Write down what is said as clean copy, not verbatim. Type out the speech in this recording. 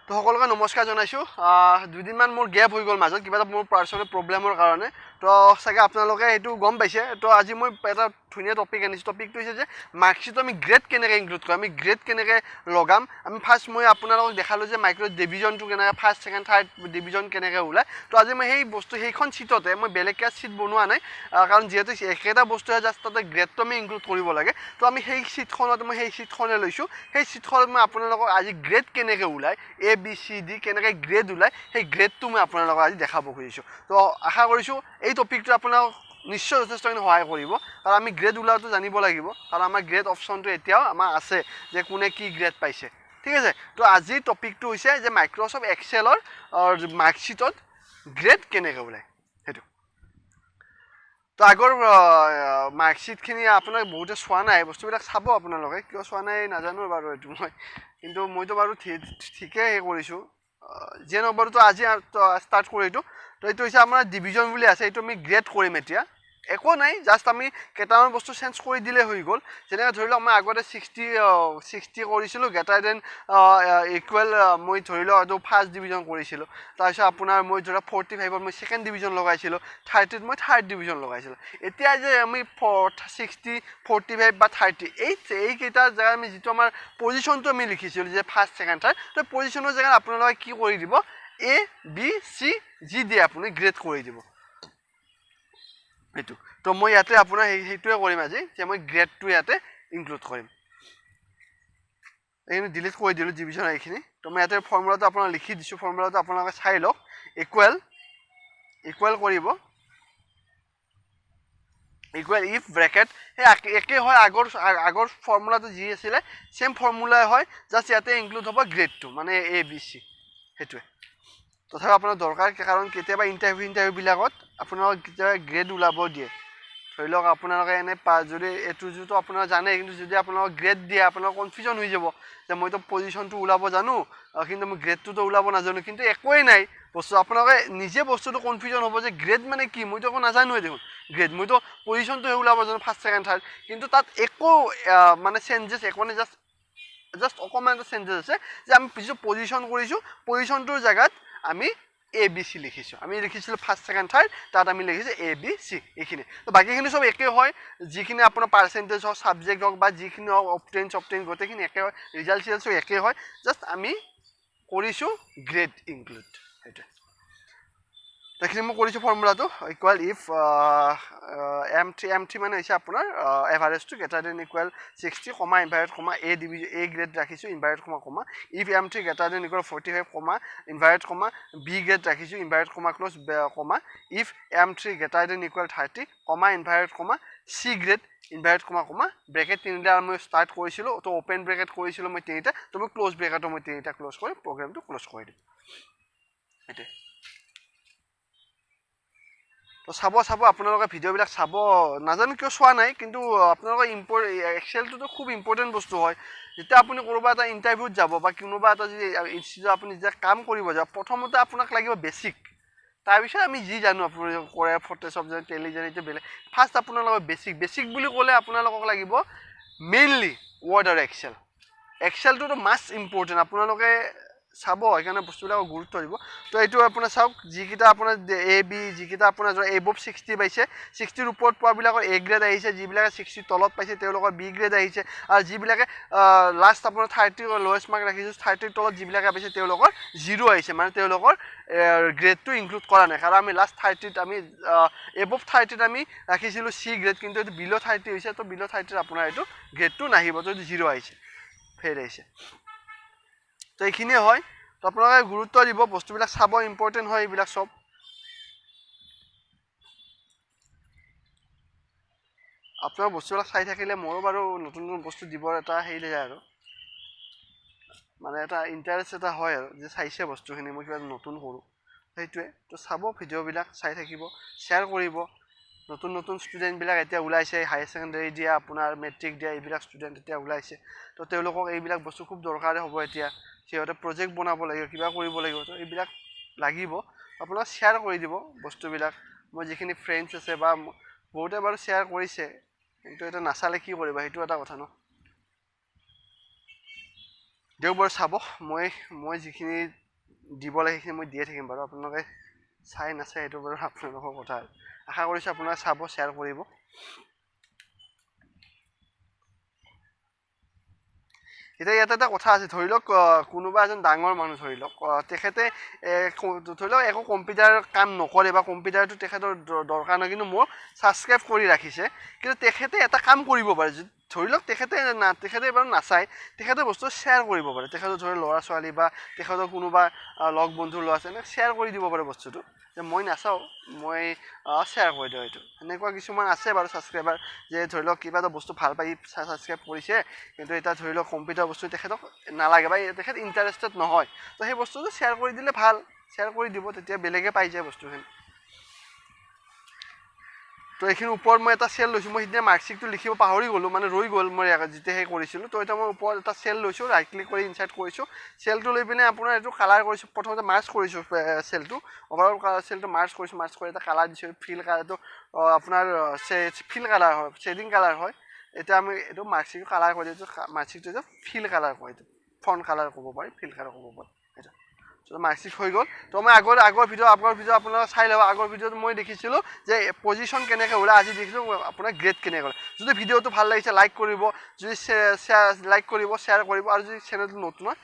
তো সকলোকে নমস্কাৰ জনাইছোঁ দুদিনমান মোৰ গেপ হৈ গ'ল মাজত কিবা এটা মোৰ পাৰ্চনেল প্ৰব্লেমৰ কাৰণে তো চাগে আপোনালোকে এইটো গম পাইছে তো আজি মই এটা ধুনীয়া টপিক আনিছোঁ টপিকটো হৈছে যে মাৰ্কশ্বিটত আমি গ্ৰেড কেনেকৈ ইনক্লুড কৰিম আমি গ্ৰেড কেনেকৈ লগাম আমি ফাৰ্ষ্ট মই আপোনালোকক দেখালোঁ যে মাইক্ৰ' ডিভিজনটো কেনেকৈ ফাৰ্ষ্ট ছেকেণ্ড থাৰ্ড ডিভিজন কেনেকৈ ওলায় তো আজি মই সেইখন ছিটতে মই বেলেগকৈ ছিট বনোৱা নাই কাৰণ যিহেতু একেটা বস্তুহে জাষ্ট তাতে গ্ৰেডটো আমি ইনক্লুড কৰিব লাগে তো আমি সেই ছিটখনে লৈছোঁ সেই ছিটখনত মই আপোনালোকক আজি গ্ৰেড কেনেকৈ ওলায় ABCD কেনেকৈ গ্ৰেড ওলায় সেই গ্ৰেডটো মই আপোনালোকক আজি দেখাব খুজিছোঁ তো আশা কৰিছোঁ এই টপিকটো আপোনালোক নিশ্চয় যথেষ্টখিনি সহায় কৰিব কাৰণ আমি গ্ৰেড ওলাওঁতে জানিব লাগিব কাৰণ আমাৰ গ্ৰেড অপশ্যনটো এতিয়াও আমাৰ আছে যে কোনে কি গ্ৰেড পাইছে ঠিক আছে তো আজিৰ টপিকটো হৈছে যে মাইক্ৰ'ছফ্ট এক্সেলৰ মাৰ্কশ্বিটত গ্ৰেড কেনেকৈ ওলায় সেইটো তো আগৰ মাৰ্কশ্বিটখিনি আপোনাক বহুতে চোৱা নাই বস্তুবিলাক চাব আপোনালোকে কিয় চোৱা নাই নাজানো বাৰু এইটো কিন্তু মইতো বাৰু ঠিকেই কৰিছোঁ যিয়ে নহওক বাৰু তো আজি ষ্টাৰ্ট কৰি এইটো তো এইটো হৈছে আমাৰ ডিভিজন বুলি আছে এইটো আমি গ্ৰেড কৰিম এতিয়া একো নাই জাষ্ট আমি কেইটামান বস্তু চেঞ্জ কৰি দিলে হৈ গ'ল যেনেকৈ ধৰি লওক মই আগতে 60 কৰিছিলোঁ গ্ৰেটাৰ দেন ইকুৱেল মই ধৰি লওক এইটো ফাৰ্ষ্ট ডিভিজন কৰিছিলোঁ তাৰপিছত আপোনাৰ মই ধৰি লওক 45ত মই ছেকেণ্ড ডিভিজন লগাইছিলোঁ 30ত মই থাৰ্ড ডিভিজন লগাইছিলোঁ এতিয়া যে আমি 60 45 বা 30 এইকেইটা জেগাত আমি যিটো আমাৰ পজিশ্যনটো আমি লিখিছিলোঁ যে ফাৰ্ষ্ট ছেকেণ্ড থাৰ্ড তো পজিশ্যনৰ জেগাত আপোনালোকে কি কৰি দিব ABC যি দিয়ে আপুনি গ্ৰেড কৰি দিব এইটো তো মই ইয়াতে আপোনাৰ সেইটোৱে কৰিম আজি যে মই গ্ৰেডটো ইয়াতে ইনক্লুড কৰিম এইখিনি ডিলিট কৰি দিলোঁ ডিভিজন এইখিনি তো মই ইয়াতে ফৰ্মুলাটো আপোনাক লিখি দিছোঁ ফৰ্মুলাটো আপোনালোকে চাই লওক ইকুৱেল কৰিব ইকুৱেল ইফ ব্ৰেকেট সেই একে হয় আগৰ ফৰ্মুলাটো যি আছিলে চেম ফৰ্মুলাই হয় জাষ্ট ইয়াতে ইনক্লুড হ'ব গ্ৰেডটো মানে ABC সেইটোৱে তথাপি আপোনাৰ দৰকাৰ কাৰণ কেতিয়াবা ইণ্টাৰভিউবিলাকত আপোনালোকক কেতিয়াবা গ্ৰেড ওলাব দিয়ে ধৰি লওক আপোনালোকে এনে যদি এইটো আপোনাৰ জানে কিন্তু যদি আপোনালোকক গ্ৰেড দিয়ে আপোনালোক কনফিউজন হৈ যাব যে মইতো পজিশ্যনটো ওলাব জানো কিন্তু মই গ্ৰেডটোতো ওলাব নাজানো কিন্তু একোৱেই নাই বস্তু আপোনালোকে নিজে বস্তুটো কনফিউজন হ'ব যে গ্ৰেড মানে কি মইতো একো নাজানোৱে দেখোন গ্ৰেড মইতো পজিশ্যনটোহে ওলাব জানো ফাৰ্ষ্ট ছেকেণ্ড থাৰ্ড কিন্তু তাত একো মানে চেঞ্জেছ একো নাই জাষ্ট অকণমান এটা চেঞ্জেছ আছে যে আমি যিটো পজিশ্যন কৰিছোঁ পজিশ্যনটোৰ জেগাত আমি ABC লিখিছোঁ আমি লিখিছিলোঁ ফাৰ্ষ্ট ছেকেণ্ড থাৰ্ড তাত আমি লিখিছোঁ ABC এইখিনি তো বাকীখিনি চব একে হয় যিখিনি আপোনাৰ পাৰ্চেণ্টেজ হওক ছাবজেক্ট হওক বা যিখিনি হওক অপটেইন গোটেইখিনি একে হয় ৰিজাল্ট চিজাল্ট একে হয় জাষ্ট আমি কৰিছোঁ গ্ৰেড ইনক্লুড সেইটোৱে এইখিনি মই কৰিছোঁ ফৰ্মুলাটো ইকুৱেল ইফ M3 মানে হৈছে আপোনাৰ এভাৰেজটো greater than equal 60 comma invert comma A grade ৰাখিছোঁ invert comma if M3 greater than equal 45 comma invert comma B grade ৰাখিছোঁ invert comma clause comma if M3 greater than equal 30 comma invert comma C grade invert comma bracket তিনিটা মই start কৰিছিলোঁ তো open bracket কৰিছিলোঁ মই তিনিটা তো মই ক্ল'জ ব্ৰেকেটো মই তিনিটা ক্ল'জ কৰি প্ৰগ্ৰেমটো ক্ল'জ কৰি দিম সেইটোৱে তো চাব আপোনালোকে ভিডিঅ'বিলাক চাব নাজানো কিয় চোৱা নাই কিন্তু আপোনালোকৰ এক্সেলটোতো খুব ইম্পৰ্টেণ্ট বস্তু হয় যেতিয়া আপুনি কোনোবা এটা ইণ্টাৰভিউত যাব বা কোনোবা এটা যদি ইনষ্টিটিউট আপুনি যেতিয়া কাম কৰিব যাব প্ৰথমতে আপোনাক লাগিব বেছিক তাৰপিছত আমি যি জানো আপুনি কৰে ফটোশ্বপ যেনে টেলি যেনে এইটো বেলেগ ফাৰ্ষ্ট আপোনালোকৰ বেছিক বুলি ক'লে আপোনালোকক লাগিব মেইনলি ৱৰ্ড আৰু এক্সেলটোতো মাষ্ট ইম্পৰ্টেণ্ট আপোনালোকে চাব সেইকাৰণে বস্তুবিলাকক গুৰুত্ব দিব তো এইটো আপোনাৰ চাওক যিকেইটা আপোনাৰ AB যিকেইটা আপোনাৰ এবভ 60 পাইছে 60ৰ ওপৰত পোৱাবিলাকৰ A গ্ৰেড আহিছে যিবিলাকে 60 তলত পাইছে তেওঁলোকৰ B গ্ৰেড আহিছে আৰু যিবিলাকে লাষ্ট আপোনাৰ 30 লৱেষ্ট মাৰ্ক ৰাখিছোঁ 30ৰ তলত যিবিলাকে পাইছে তেওঁলোকৰ 0 আহিছে মানে তেওঁলোকৰ গ্ৰেডটো ইনক্লুড কৰা নাই কাৰণ আমি লাষ্ট 30ত আমি এবভ 30ত আমি ৰাখিছিলোঁ C গ্ৰেড কিন্তু এইটো বিল' 30 হৈছে তো বিল' 30ত আপোনাৰ এইটো গ্ৰেডটো নাহিব তো এইটো 0 আহিছে ফেইল আহিছে তো এইখিনিয়ে হয় তো আপোনালোকে গুৰুত্ব দিব বস্তুবিলাক চাব ইম্পৰ্টেণ্ট হয় এইবিলাক চব আপোনাৰ বস্তুবিলাক চাই থাকিলে মোৰো বাৰু নতুন বস্তু দিবৰ এটা হেৰি যায় আৰু মানে এটা ইণ্টাৰেষ্ট এটা হয় আৰু যে চাইছে বস্তুখিনি মই কিবা নতুন কৰোঁ সেইটোৱে তো চাব ভিডিঅ'বিলাক চাই থাকিব শ্বেয়াৰ কৰিব নতুন ষ্টুডেণ্টবিলাক এতিয়া ওলাইছে হায়াৰ ছেকেণ্ডেৰী দিয়া আপোনাৰ মেট্ৰিক দিয়া এইবিলাক ষ্টুডেণ্ট এতিয়া ওলাইছে তো তেওঁলোকক এইবিলাক বস্তু খুব দৰকাৰে হ'ব এতিয়া সিহঁতে প্ৰজেক্ট বনাব লাগিব কিবা কৰিব লাগিব তো এইবিলাক লাগিব আপোনালোকে শ্বেয়াৰ কৰি দিব বস্তুবিলাক মই যিখিনি ফ্ৰেণ্ডছ আছে বা বহুতে বাৰু শ্বেয়াৰ কৰিছে কিন্তু এটা নাচালে কি কৰিব সেইটো এটা কথা ন দিয়ক বাৰু চাব মই যিখিনি দিব লাগে সেইখিনি মই দিয়ে থাকিম বাৰু আপোনালোকে চাই নাচাই সেইটো বাৰু আপোনালোকৰ কথা আশা কৰিছোঁ আপোনালোকে চাব শ্বেয়াৰ কৰিব এতিয়া ইয়াতে এটা কথা আছে ধৰি লওক কোনোবা এজন ডাঙৰ মানুহ ধৰি লওক তেখেতে ধৰি লওক একো কম্পিউটাৰ কাম নকৰে বা কম্পিউটাৰটো তেখেতৰ দৰকাৰ নহয় কিন্তু মোক ছাবস্ক্ৰাইব কৰি ৰাখিছে কিন্তু তেখেতে এটা কাম কৰিব পাৰে ধৰি লওক তেখেতে বাৰু নাচায় তেখেতে বস্তু শ্বেয়াৰ কৰিব পাৰে তেখেতৰ ধৰি ল'ৰা ছোৱালী বা তেখেতৰ কোনোবা লগ বন্ধু ল'ৰা ছোৱালী শ্বেয়াৰ কৰি দিব পাৰে বস্তুটো যে মই নাচাওঁ মই শ্বেয়াৰ কৰি দিওঁ এইটো এনেকুৱা কিছুমান আছে বাৰু ছাবস্ক্ৰাইবাৰ যে ধৰি লওক কিবা এটা বস্তু ভাল পাই ছাবস্ক্ৰাইব কৰিছে কিন্তু এতিয়া ধৰি লওক কম্পিউটাৰ বস্তু তেখেতক নালাগে বা তেখেত ইণ্টাৰেষ্টেড নহয় তো সেই বস্তুটো শ্বেয়াৰ কৰি দিলে ভাল শ্বেয়াৰ কৰি দিব তেতিয়া বেলেগে পাই যায় বস্তুখিনি তো এইখিনি ওপৰত মই এটা চেল লৈছোঁ মই সিদিনা মাৰ্কশ্বিটটো লিখিব পাহৰি গ'লোঁ মানে ৰৈ গ'ল মই যেতিয়া সেই কৰিছিলোঁ তো এতিয়া মই ওপৰত এটা চেল লৈছোঁ ৰাইট ক্লিক কৰি ইনচাৰ্ট কৰিছোঁ চেলটো লৈ পিনে আপোনাৰ এইটো কালাৰ কৰিছোঁ প্ৰথমতে মাৰ্চ কৰিছোঁ চেলটো অভাৰঅল চেলটো মাৰ্চ কৰি এটা কালাৰ দিছোঁ ফিল কালাৰটো আপোনাৰ ফিল কালাৰ হয় শ্বেডিং কালাৰ হয় এতিয়া আমি এইটো মাৰ্কশ্বিটটো কালাৰ কৰি দিছোঁ মাৰ্কশ্বিটটো যে ফিল কালাৰ কয় এইটো ফণ্ট কালাৰ ক'ব পাৰি ফিল কালাৰ ক'ব পাৰি এইটো মাৰ্কশ্বিট হৈ গ'ল তো মই আগৰ ভিডিঅ' আপোনালোকে চাই ল'ব আগৰ ভিডিঅ'ত মই দেখিছিলোঁ যে পজিশ্যন কেনেকৈ ওলাই আজি দেখিছোঁ আপোনাৰ গ্ৰেড কেনেকৈ ওলাই যদি ভিডিঅ'টো ভাল লাগিছে লাইক কৰিব যদি লাইক কৰিব শ্বেয়াৰ কৰিব আৰু যদি চেনেলটো নতুন হয়